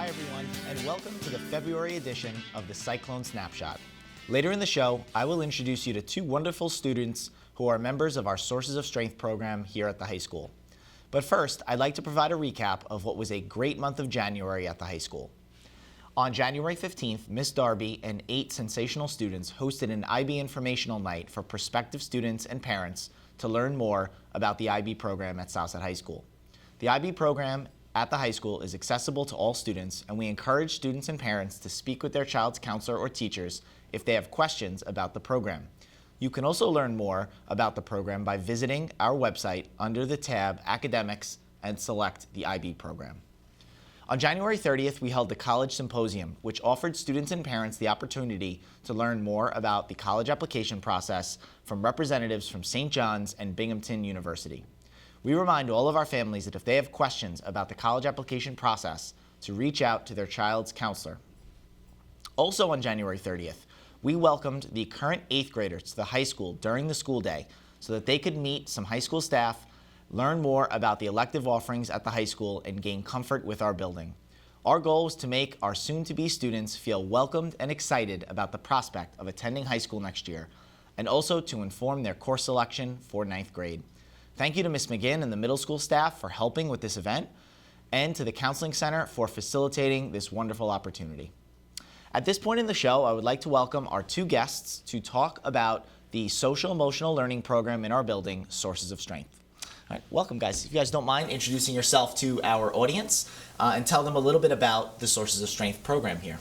Hi everyone, and welcome to the February edition of the Cyclone Snapshot. Later in the show, I will introduce you to two wonderful students who are members of our Sources of Strength program here at the high school. But first, I'd like to provide a recap of what was a great month of January at the high school. On January 15th, Miss Darby and 8 sensational students hosted an IB informational night for prospective students and parents to learn more about the IB program at Southside High School. The IB program at the high school is accessible to all students, and we encourage students and parents to speak with their child's counselor or teachers if they have questions about the program. You can also learn more about the program by visiting our website under the tab Academics and select the IB program. On January 30th, we held the College Symposium, which offered students and parents the opportunity to learn more about the college application process from representatives from St. John's and Binghamton University. We remind all of our families that if they have questions about the college application process, to reach out to their child's counselor. Also on January 30th, we welcomed the current 8th graders to the high school during the school day so that they could meet some high school staff, learn more about the elective offerings at the high school, and gain comfort with our building. Our goal was to make our soon-to-be students feel welcomed and excited about the prospect of attending high school next year, and also to inform their course selection for 9th grade. Thank you to Ms. McGinn and the middle school staff for helping with this event, and to the Counseling Center for facilitating this wonderful opportunity. At this point in the show, I would like to welcome our two guests to talk about the social emotional learning program in our building, Sources of Strength. All right, welcome guys. If you guys don't mind introducing yourself to our audience and tell them a little bit about the Sources of Strength program here.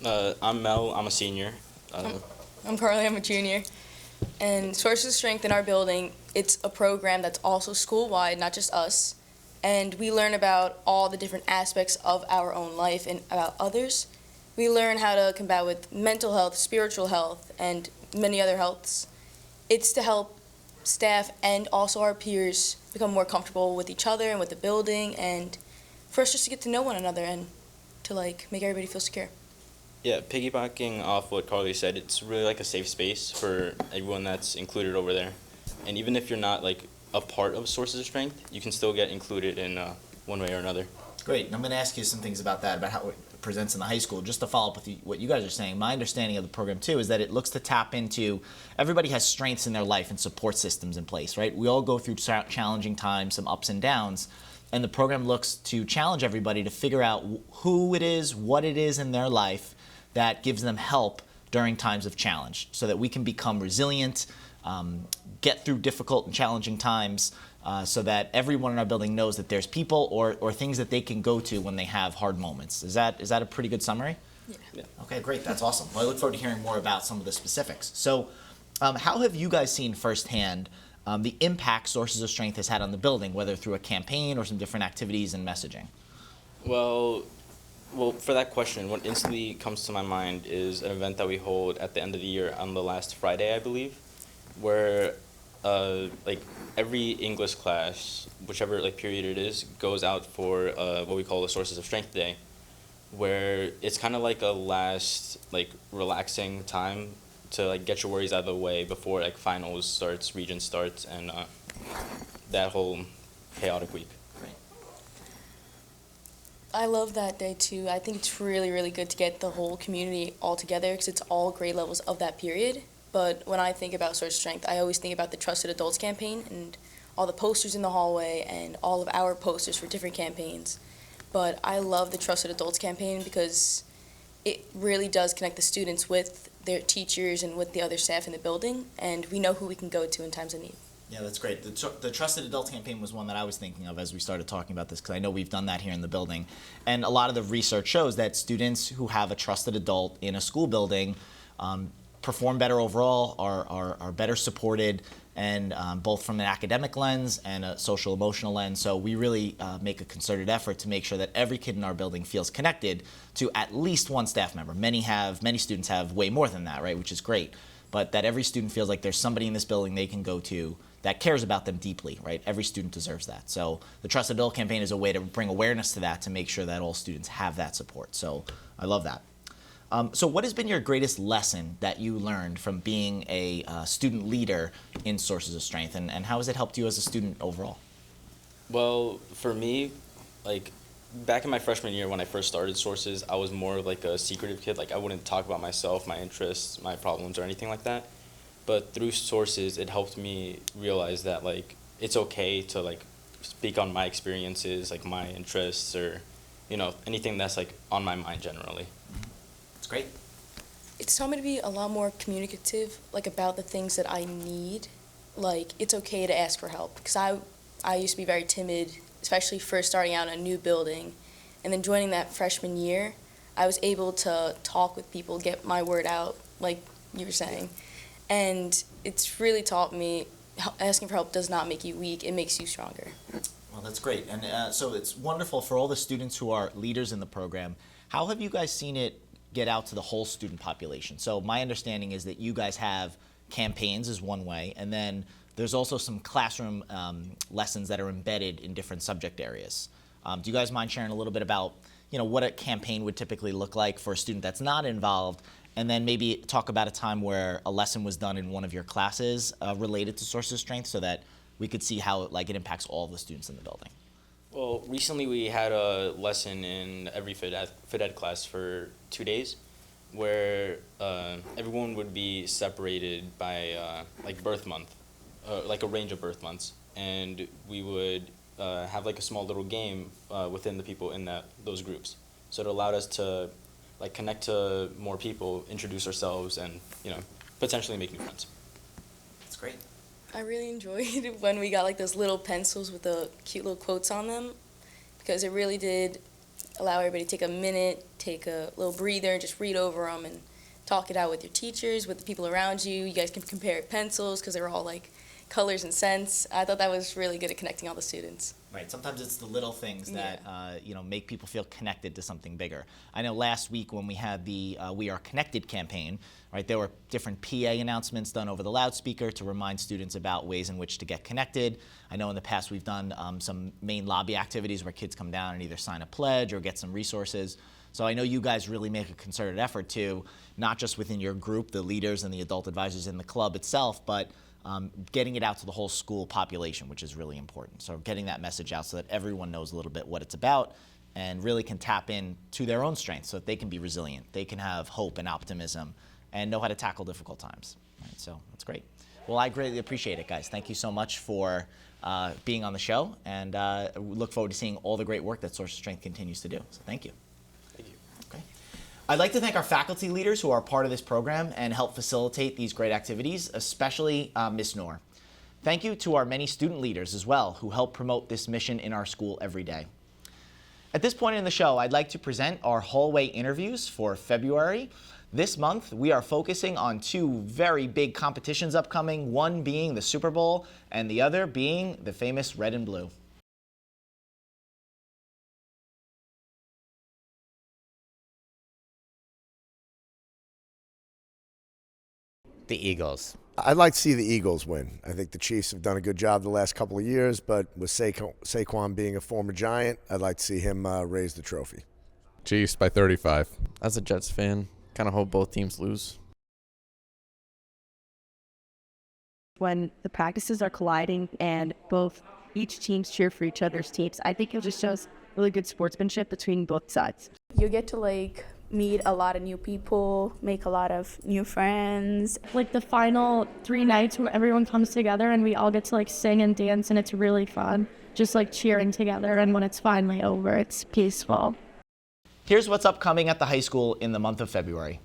I'm Mel, I'm a senior. I'm Carly, I'm a junior. And Sources of Strength in our building, it's a program that's also school-wide, not just us. And we learn about all the different aspects of our own life and about others. We learn how to combat with mental health, spiritual health, and many other healths. It's to help staff and also our peers become more comfortable with each other and with the building, and for us just to get to know one another and to make everybody feel secure. Yeah, piggybacking off what Carly said, it's really like a safe space for everyone that's included over there. And even if you're not a part of Sources of Strength, you can still get included in one way or another. Great, and I'm going to ask you some things about that, about how it presents in the high school. Just to follow up with what you guys are saying, my understanding of the program too is that it looks to tap into, everybody has strengths in their life and support systems in place, right? We all go through challenging times, some ups and downs, and the program looks to challenge everybody to figure out who it is, what it is in their life that gives them help during times of challenge so that we can become resilient, get through difficult and challenging times, so that everyone in our building knows that there's people or things that they can go to when they have hard moments. Is that a pretty good summary? Yeah. Okay, great. That's awesome. Well, I look forward to hearing more about some of the specifics. So how have you guys seen firsthand the impact Sources of Strength has had on the building, whether through a campaign or some different activities and messaging? Well, for that question, what instantly comes to my mind is an event that we hold at the end of the year on the last Friday, I believe, where every English class, whichever period it is, goes out for what we call the Sources of Strength Day, where it's kind of like a last relaxing time to get your worries out of the way before finals starts, region starts, and that whole chaotic week. I love that day too. I think it's really, really good to get the whole community all together because it's all grade levels of that period. But when I think about Source of Strength, I always think about the Trusted Adults campaign and all the posters in the hallway and all of our posters for different campaigns. But I love the Trusted Adults campaign because it really does connect the students with their teachers and with the other staff in the building, and we know who we can go to in times of need. Yeah, that's great. The Trusted Adults campaign was one that I was thinking of as we started talking about this, because I know we've done that here in the building. And a lot of the research shows that students who have a trusted adult in a school building perform better overall, are better supported, and both from an academic lens and a social emotional lens. So we really make a concerted effort to make sure that every kid in our building feels connected to at least one staff member. Many students have way more than that, right, which is great. But that every student feels like there's somebody in this building they can go to that cares about them deeply, right? Every student deserves that. So the Trusted Adult campaign is a way to bring awareness to that, to make sure that all students have that support. So I love that. So what has been your greatest lesson that you learned from being a student leader in Sources of Strength, and how has it helped you as a student overall? Well, for me, back in my freshman year when I first started Sources, I was more of like a secretive kid. Like I wouldn't talk about myself, my interests, my problems, or anything like that. But through Sources, it helped me realize that like it's okay to like speak on my experiences, like my interests, or anything that's like on my mind generally. It's great. It's taught me to be a lot more communicative, like about the things that I need. Like it's okay to ask for help, because I used to be very timid, especially first starting out in a new building, and then joining that freshman year, I was able to talk with people, get my word out, like you were saying, and it's really taught me asking for help does not make you weak, it makes you stronger. Well, that's great. And so it's wonderful for all the students who are leaders in the program. How have you guys seen it get out to the whole student population? So my understanding is that you guys have campaigns is one way, and then there's also some classroom lessons that are embedded in different subject areas. Do you guys mind sharing a little bit about what a campaign would typically look like for a student that's not involved, and then maybe talk about a time where a lesson was done in one of your classes related to sources of strength, so that we could see how it impacts all of the students in the building? Well, recently we had a lesson in every Fit Ed class for 2 days, where everyone would be separated by like birth month, like a range of birth months, and we would have like a small little game within the people in those groups. So it allowed us to like connect to more people, introduce ourselves, and potentially make new friends. That's great. I really enjoyed when we got like those little pencils with the cute little quotes on them, because it really did allow everybody to take a minute, take a little breather, and just read over them and talk it out with your teachers, with the people around you. You guys can compare pencils because they're all like colors and scents. I thought that was really good at connecting all the students. Right. Sometimes it's the little things that make people feel connected to something bigger. I know last week when we had the We Are Connected campaign, right, there were different PA announcements done over the loudspeaker to remind students about ways in which to get connected. I know in the past we've done some main lobby activities where kids come down and either sign a pledge or get some resources. So I know you guys really make a concerted effort to, not just within your group, the leaders and the adult advisors in the club itself, but getting it out to the whole school population, which is really important. So getting that message out so that everyone knows a little bit what it's about and really can tap in to their own strengths so that they can be resilient, they can have hope and optimism, and know how to tackle difficult times. Right, so that's great. Well, I greatly appreciate it, guys. Thank you so much for being on the show, and look forward to seeing all the great work that Source of Strength continues to do. So thank you. Thank you. Okay. I'd like to thank our faculty leaders who are part of this program and help facilitate these great activities, especially Ms. Noor. Thank you to our many student leaders as well who help promote this mission in our school every day. At this point in the show, I'd like to present our hallway interviews for February. This month, we are focusing on two very big competitions upcoming, one being the Super Bowl and the other being the famous Red and Blue. The Eagles. I'd like to see the Eagles win. I think the Chiefs have done a good job the last couple of years, but with Saquon being a former Giant, I'd like to see him raise the trophy. Chiefs by 35. As a Jets fan, kind of hope both teams lose. When the practices are colliding and each teams cheer for each other's teams, I think it just shows really good sportsmanship between both sides. You get to meet a lot of new people, make a lot of new friends. Like the final 3 nights where everyone comes together and we all get to sing and dance, and it's really fun. Just cheering together, and when it's finally over, it's peaceful. Here's what's upcoming at the high school in the month of February.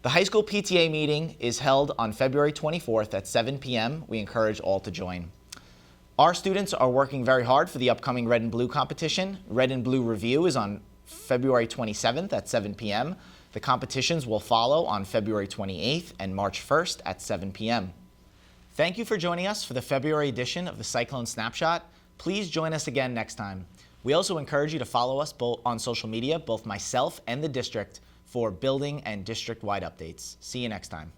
The high school PTA meeting is held on February 24th at 7 p.m. We encourage all to join. Our students are working very hard for the upcoming Red and Blue competition. Red and Blue Review is on February 27th at 7 p.m. The competitions will follow on February 28th and March 1st at 7 p.m. Thank you for joining us for the February edition of the Cyclone Snapshot. Please join us again next time. We also encourage you to follow us both on social media, both myself and the district, for building and district-wide updates. See you next time.